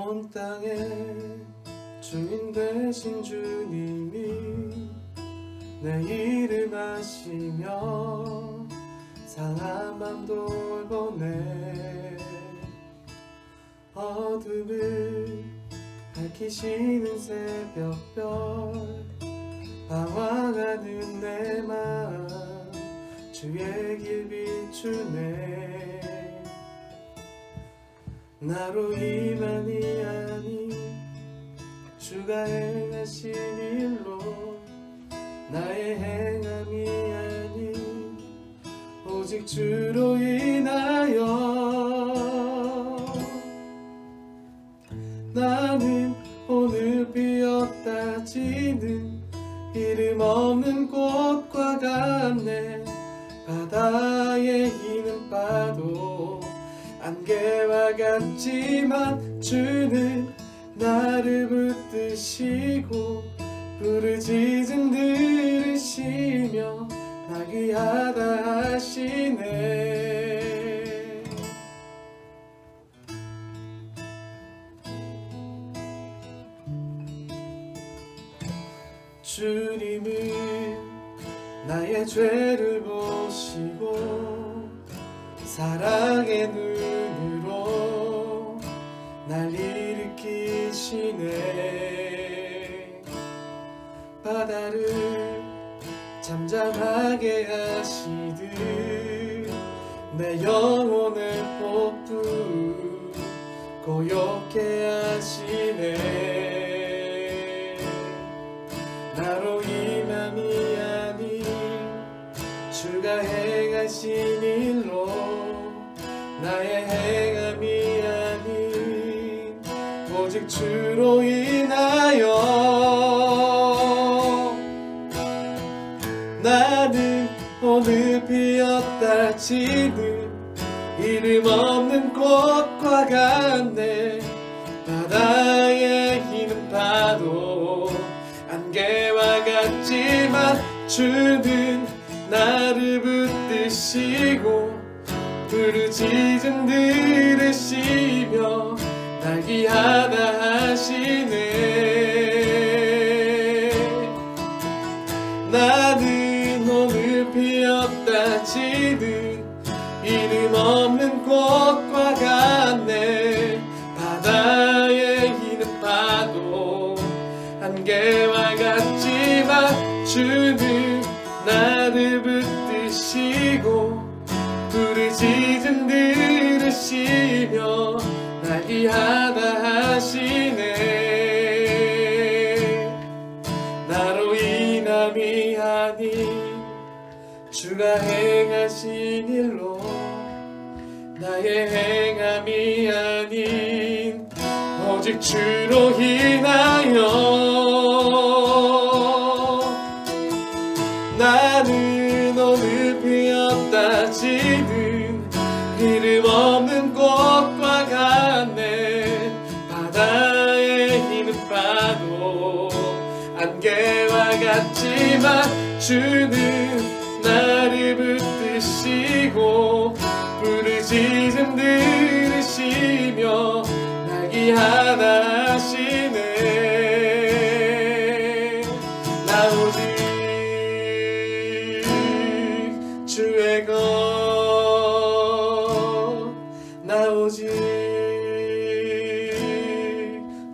온 땅에 주인 되신 주님이 내 이름 아시며 상한 맘 돌보네. 어둠을 밝히시는 새벽별 방황하는 내 마음 주의 길 비추네. 나로 이만이 아닌 주가 행하신 일로 나의 행함이 아닌 오직 주로 인하여 나는 오늘 피었다 지는 이름 없는 꽃과 같네. 바다에 있는 파도 안개와 같지만 주는 나를 붙드시고 부르짖음 들으시며 나 귀하다 하시네. 주님은 나의 죄를 보시고 사랑의 눈으로 날 일으키시네. 바다를 잠잠하게 하시듯 내 영혼을 폭풍 고요케 하시네. 나로 인함이 아닌 주가 행하신 일로 나의 행함이 아닌 오직 주로 인하여 나는 오늘 피었다 지는 이름 없는 꽃과 같네. 바다에 있는 파도 안개와 같지만 주는 나를 붙드시고 부르짖음 들으시며 날 귀하다 하시네. 나는 오늘 피었다 지는 이름 없는 꽃과 같네. 바다에 있는 파도 안개와 같지만 주는 나를 붙드시고 부르짖음 들으시며 날 귀하다 하시네. 나로 인함이 아닌 주가 행하신 일로 나의 행함이 아닌 오직 주로 인하여 나는 오늘 피었다 지는 이름 없는 꽃과 같네. 바다에 있는 파도 안개와 같지만 주는 나를 붙드시고 부르짖음 들으시며 날 귀하다 하시네. 나 오직 주의 것, 나 오직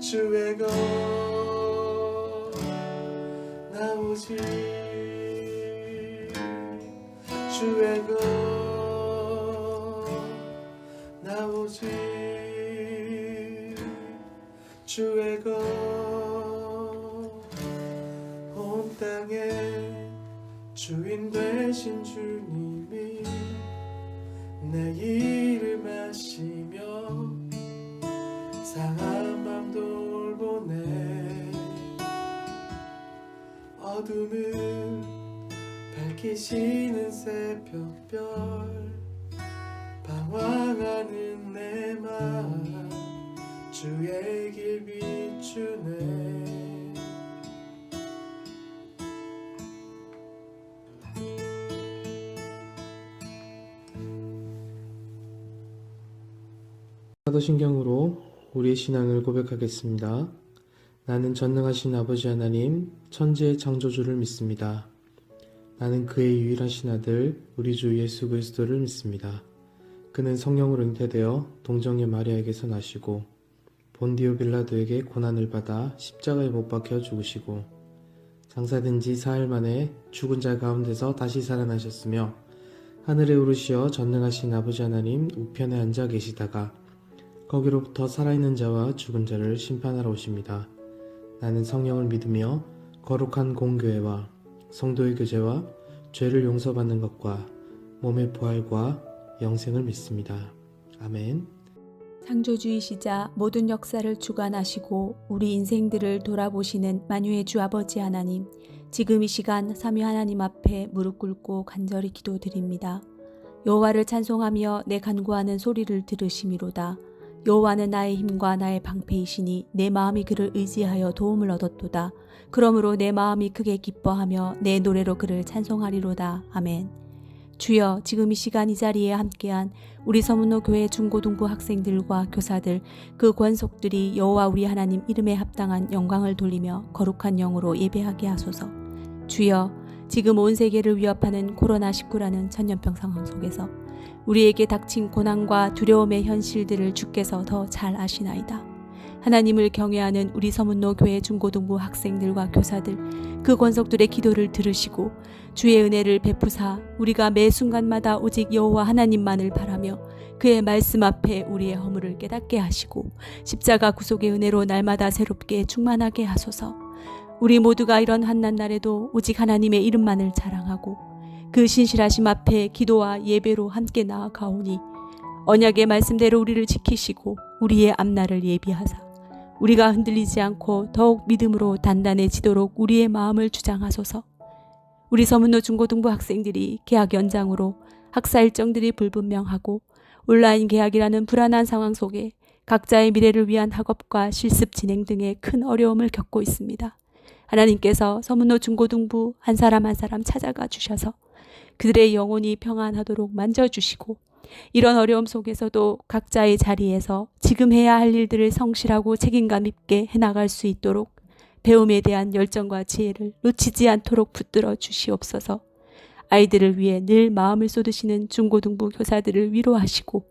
주의 것, 나 오직 주의 것, 나 오직 주의 것. 온 땅에 주인 되신 주님이 내 이름 아시며 상한 맘 돌보네. 어둠을 밝히시는 새벽별 방황하는 내 마음 주의 길 비추네. 사도신경으로 우리의 신앙을 고백하겠습니다. 나는 전능하신 아버지 하나님, 천지의 창조주를 믿습니다. 나는 그의 유일하신 아들, 우리 주 예수 그리스도를 믿습니다. 그는 성령으로 잉태되어 동정의 마리아에게서 나시고 본디오 빌라도에게 고난을 받아 십자가에 못 박혀 죽으시고 장사된 지 4일 만에 죽은 자 가운데서 다시 살아나셨으며 하늘에 오르시어 전능하신 아버지 하나님 우편에 앉아 계시다가 거기로부터 살아있는 자와 죽은 자를 심판하러 오십니다. 나는 성령을 믿으며 거룩한 공교회와 성도의 교제와 죄를 용서받는 것과 몸의 부활과 영생을 믿습니다. 아멘. 창조주이시자 모든 역사를 주관하시고 우리 인생들을 돌아보시는 만유의 주 아버지 하나님, 지금 이 시간 삼위 하나님 앞에 무릎 꿇고 간절히 기도드립니다. 여호와를 찬송하며 내 간구하는 소리를 들으시미로다. 여호와는 나의 힘과 나의 방패이시니 내 마음이 그를 의지하여 도움을 얻었도다. 그러므로 내 마음이 크게 기뻐하며 내 노래로 그를 찬송하리로다. 아멘. 주여, 지금 이 시간 이 자리에 함께한 우리 서문로 교회 중고등부 학생들과 교사들, 그 권속들이 여호와 우리 하나님 이름에 합당한 영광을 돌리며 거룩한 영으로 예배하게 하소서. 주여, 지금 온 세계를 위협하는 코로나19라는 전염병 상황 속에서 우리에게 닥친 고난과 두려움의 현실들을 주께서 더 잘 아시나이다. 하나님을 경외하는 우리 서문로 교회 중고등부 학생들과 교사들, 그 권속들의 기도를 들으시고 주의 은혜를 베푸사 우리가 매 순간마다 오직 여호와 하나님만을 바라며 그의 말씀 앞에 우리의 허물을 깨닫게 하시고 십자가 구속의 은혜로 날마다 새롭게 충만하게 하소서. 우리 모두가 이런 환난날에도 오직 하나님의 이름만을 자랑하고 그 신실하심 앞에 기도와 예배로 함께 나아가오니 언약의 말씀대로 우리를 지키시고 우리의 앞날을 예비하사 우리가 흔들리지 않고 더욱 믿음으로 단단해지도록 우리의 마음을 주장하소서. 우리 서문로 중고등부 학생들이 개학 연장으로 학사 일정들이 불분명하고 온라인 개학이라는 불안한 상황 속에 각자의 미래를 위한 학업과 실습 진행 등의 큰 어려움을 겪고 있습니다. 하나님께서 서문로 중고등부 한 사람 한 사람 찾아가 주셔서 그들의 영혼이 평안하도록 만져주시고 이런 어려움 속에서도 각자의 자리에서 지금 해야 할 일들을 성실하고 책임감 있게 해나갈 수 있도록 배움에 대한 열정과 지혜를 놓치지 않도록 붙들어 주시옵소서. 아이들을 위해 늘 마음을 쏟으시는 중고등부 교사들을 위로하시고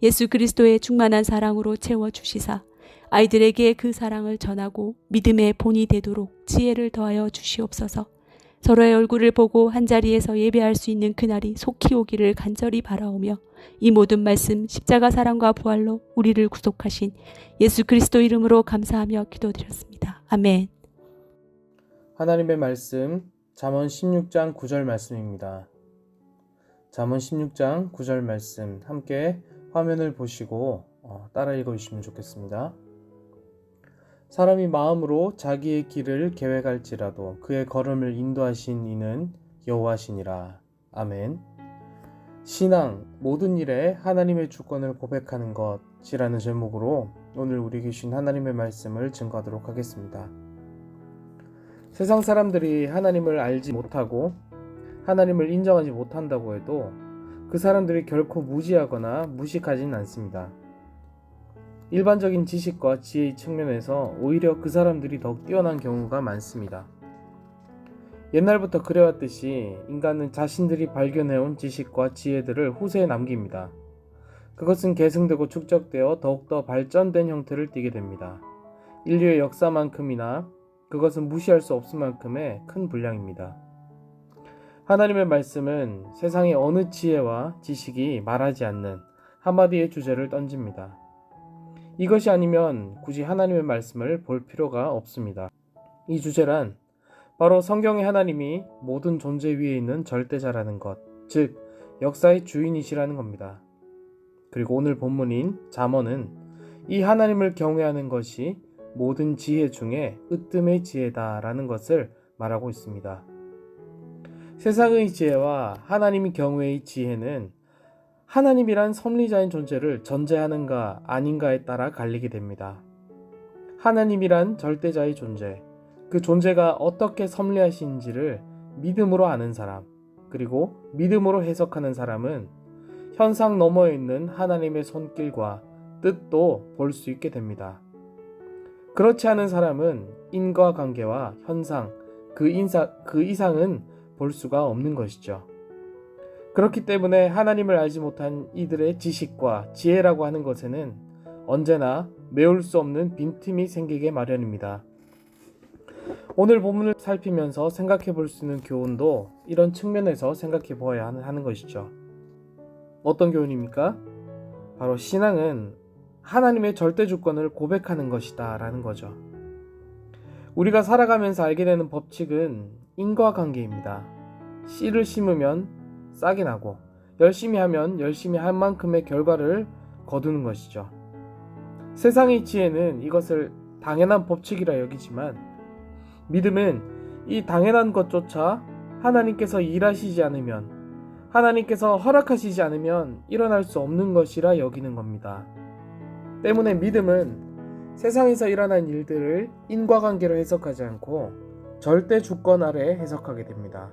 예수 그리스도의 충만한 사랑으로 채워주시사 아이들에게 그 사랑을 전하고 믿음의 본이 되도록 지혜를 더하여 주시옵소서. 서로의 얼굴을 보고 한자리에서 예배할 수 있는 그날이 속히 오기를 간절히 바라오며 이 모든 말씀 십자가 사랑과 부활로 우리를 구속하신 예수 그리스도 이름으로 감사하며 기도드렸습니다. 아멘. 하나님의 말씀 잠언 16장 9절 말씀입니다. 잠언 16장 9절 말씀 함께 화면을 보시고 따라 읽어주시면 좋겠습니다. 사람이 마음으로 자기의 길을 계획할지라도 그의 걸음을 인도하신 이는 여호와시니라. 아멘. 신앙, 모든 일에 하나님의 주권을 고백하는 것이라는 제목으로 오늘 우리에게 주신 하나님의 말씀을 증거하도록 하겠습니다. 세상 사람들이 하나님을 알지 못하고 하나님을 인정하지 못한다고 해도 그 사람들이 결코 무지하거나 무식하진 않습니다. 일반적인 지식과 지혜의 측면에서 오히려 그 사람들이 더욱 뛰어난 경우가 많습니다. 옛날부터 그래왔듯이 인간은 자신들이 발견해온 지식과 지혜들을 후세에 남깁니다. 그것은 계승되고 축적되어 더욱더 발전된 형태를 띠게 됩니다. 인류의 역사만큼이나 그것은 무시할 수 없을 만큼의 큰 분량입니다. 하나님의 말씀은 세상의 어느 지혜와 지식이 말하지 않는 한마디의 주제를 던집니다. 이것이 아니면 굳이 하나님의 말씀을 볼 필요가 없습니다. 이 주제란 바로 성경의 하나님이 모든 존재 위에 있는 절대자라는 것, 즉 역사의 주인이시라는 겁니다. 그리고 오늘 본문인 잠언은 이 하나님을 경외하는 것이 모든 지혜 중에 으뜸의 지혜다라는 것을 말하고 있습니다. 세상의 지혜와 하나님의 경외의 지혜는 하나님이란 섭리자인 존재를 전제하는가 아닌가에 따라 갈리게 됩니다. 하나님이란 절대자의 존재, 그 존재가 어떻게 섭리하신지를 믿음으로 아는 사람, 그리고 믿음으로 해석하는 사람은 현상 너머에 있는 하나님의 손길과 뜻도 볼 수 있게 됩니다. 그렇지 않은 사람은 인과관계와 현상, 그 이상은 볼 수가 없는 것이죠. 그렇기 때문에 하나님을 알지 못한 이들의 지식과 지혜라고 하는 것에는 언제나 메울 수 없는 빈틈이 생기게 마련입니다. 오늘 본문을 살피면서 생각해 볼 수 있는 교훈도 이런 측면에서 생각해 보아야 하는 것이죠. 어떤 교훈입니까? 바로 신앙은 하나님의 절대 주권을 고백하는 것이다 라는 거죠. 우리가 살아가면서 알게 되는 법칙은 인과관계입니다. 씨를 심으면 싹이 나고 열심히 하면 열심히 할 만큼의 결과를 거두는 것이죠. 세상의 지혜는 이것을 당연한 법칙이라 여기지만 믿음은 이 당연한 것조차 하나님께서 일하시지 않으면, 하나님께서 허락하시지 않으면 일어날 수 없는 것이라 여기는 겁니다. 때문에 믿음은 세상에서 일어난 일들을 인과관계로 해석하지 않고 절대 주권 아래 해석하게 됩니다.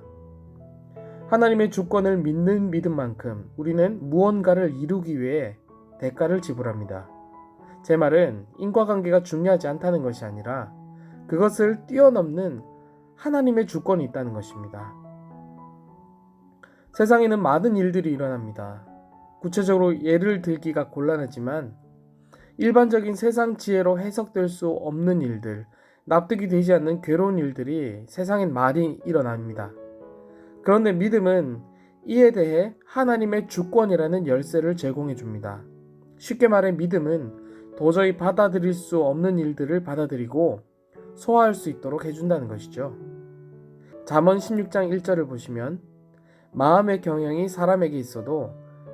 하나님의 주권을 믿는 믿음만큼 우리는 무언가를 이루기 위해 대가를 지불합니다. 제 말은 인과관계가 중요하지 않다는 것이 아니라 그것을 뛰어넘는 하나님의 주권이 있다는 것입니다. 세상에는 많은 일들이 일어납니다. 구체적으로 예를 들기가 곤란하지만 일반적인 세상 지혜로 해석될 수 없는 일들, 납득이 되지 않는 괴로운 일들이 세상엔 많이 일어납니다. 그런데 믿음은 이에 대해 하나님의 주권이라는 열쇠를 제공해 줍니다. 쉽게 말해 믿음은 도저히 받아들일 수 없는 일들을 받아들이고 소화할 수 있도록 해준다는 것이죠. 잠언 16장 1절을 보시면 마음의 경향이 사람에게 있어도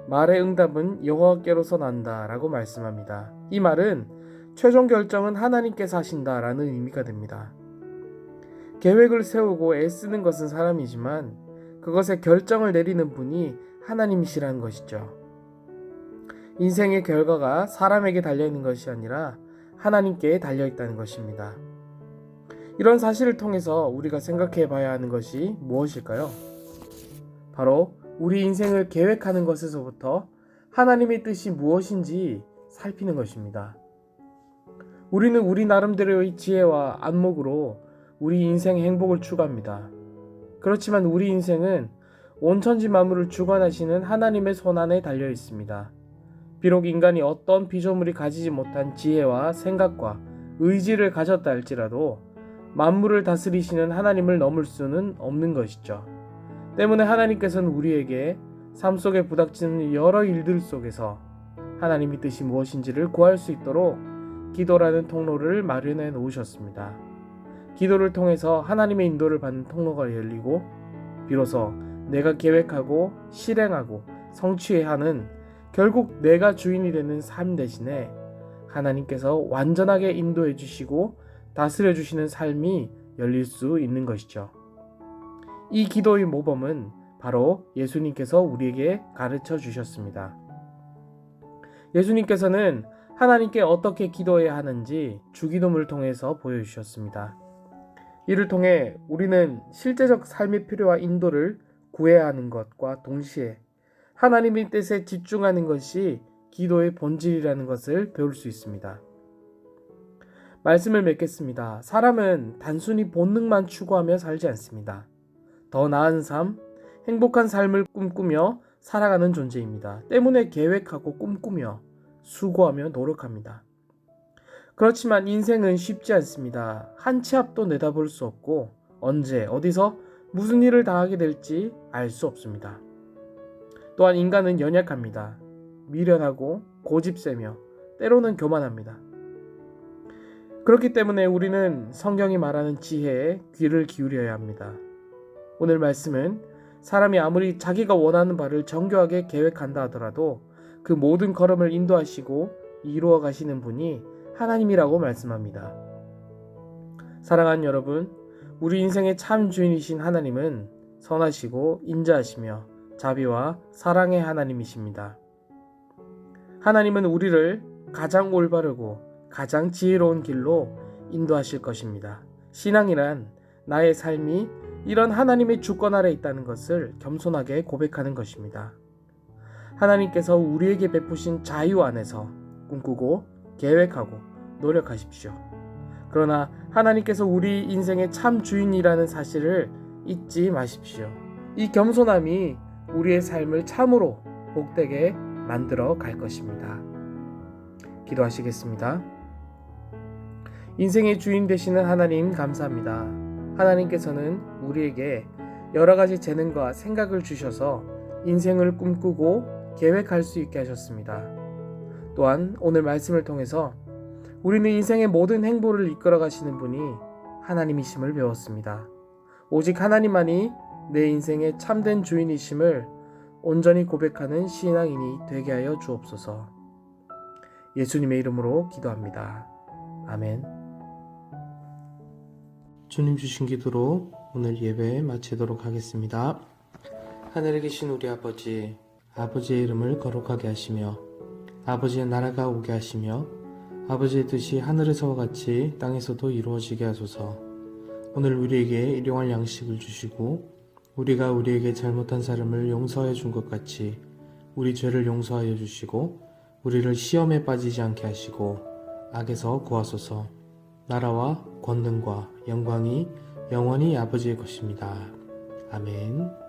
말의 응답은 여호와께로서 난다 라고 말씀합니다. 이 말은 최종 결정은 하나님께서 하신다 라는 의미가 됩니다. 계획을 세우고 애쓰는 것은 사람이지만 그것에 결정을 내리는 분이 하나님이시라는 것이죠. 인생의 결과가 사람에게 달려있는 것이 아니라 하나님께 달려있다는 것입니다. 이런 사실을 통해서 우리가 생각해 봐야 하는 것이 무엇일까요? 바로 우리 인생을 계획하는 것에서부터 하나님의 뜻이 무엇인지 살피는 것입니다. 우리는 우리 나름대로의 지혜와 안목으로 우리 인생의 행복을 추구합니다. 그렇지만 우리 인생은 온천지 만물을 주관하시는 하나님의 손안에 달려 있습니다. 비록 인간이 어떤 피조물이 가지지 못한 지혜와 생각과 의지를 가졌다 할지라도 만물을 다스리시는 하나님을 넘을 수는 없는 것이죠. 때문에 하나님께서는 우리에게 삶 속에 부닥치는 여러 일들 속에서 하나님의 뜻이 무엇인지를 구할 수 있도록 기도라는 통로를 마련해 놓으셨습니다. 기도를 통해서 하나님의 인도를 받는 통로가 열리고 비로소 내가 계획하고 실행하고 성취해야 하는 결국 내가 주인이 되는 삶 대신에 하나님께서 완전하게 인도해 주시고 다스려 주시는 삶이 열릴 수 있는 것이죠. 이 기도의 모범은 바로 예수님께서 우리에게 가르쳐 주셨습니다. 예수님께서는 하나님께 어떻게 기도해야 하는지 주기도문을 통해서 보여주셨습니다. 이를 통해 우리는 실제적 삶의 필요와 인도를 구해야 하는 것과 동시에 하나님의 뜻에 집중하는 것이 기도의 본질이라는 것을 배울 수 있습니다. 말씀을 맺겠습니다. 사람은 단순히 본능만 추구하며 살지 않습니다. 더 나은 삶, 행복한 삶을 꿈꾸며 살아가는 존재입니다. 때문에 계획하고 꿈꾸며 수고하며 노력합니다. 그렇지만 인생은 쉽지 않습니다. 한 치 앞도 내다볼 수 없고 언제 어디서 무슨 일을 당하게 될지 알 수 없습니다. 또한 인간은 연약합니다. 미련하고 고집세며 때로는 교만합니다. 그렇기 때문에 우리는 성경이 말하는 지혜에 귀를 기울여야 합니다. 오늘 말씀은 사람이 아무리 자기가 원하는 바를 정교하게 계획한다 하더라도 그 모든 걸음을 인도하시고 이루어 가시는 분이 하나님이라고 말씀합니다. 사랑하는 여러분, 우리 인생의 참 주인이신 하나님은 선하시고 인자하시며 자비와 사랑의 하나님이십니다. 하나님은 우리를 가장 올바르고 가장 지혜로운 길로 인도하실 것입니다. 신앙이란 나의 삶이 이런 하나님의 주권 아래 있다는 것을 겸손하게 고백하는 것입니다. 하나님께서 우리에게 베푸신 자유 안에서 꿈꾸고 계획하고 노력하십시오. 그러나 하나님께서 우리 인생의 참 주인이라는 사실을 잊지 마십시오. 이 겸손함이 우리의 삶을 참으로 복되게 만들어 갈 것입니다. 기도하시겠습니다. 인생의 주인 되시는 하나님 감사합니다. 하나님께서는 우리에게 여러 가지 재능과 생각을 주셔서 인생을 꿈꾸고 계획할 수 있게 하셨습니다. 또한 오늘 말씀을 통해서 우리는 인생의 모든 행보를 이끌어 가시는 분이 하나님이심을 배웠습니다. 오직 하나님만이 내 인생의 참된 주인이심을 온전히 고백하는 신앙인이 되게 하여 주옵소서. 예수님의 이름으로 기도합니다. 아멘. 주님 주신 기도로 오늘 예배 마치도록 하겠습니다. 하늘에 계신 우리 아버지, 아버지의 이름을 거룩하게 하시며 아버지의 나라가 오게 하시며 아버지의 뜻이 하늘에서와 같이 땅에서도 이루어지게 하소서. 오늘 우리에게 일용할 양식을 주시고 우리가 우리에게 잘못한 사람을 용서해 준 것 같이 우리 죄를 용서하여 주시고 우리를 시험에 빠지지 않게 하시고 악에서 구하소서. 나라와 권능과 영광이 영원히 아버지의 것입니다. 아멘.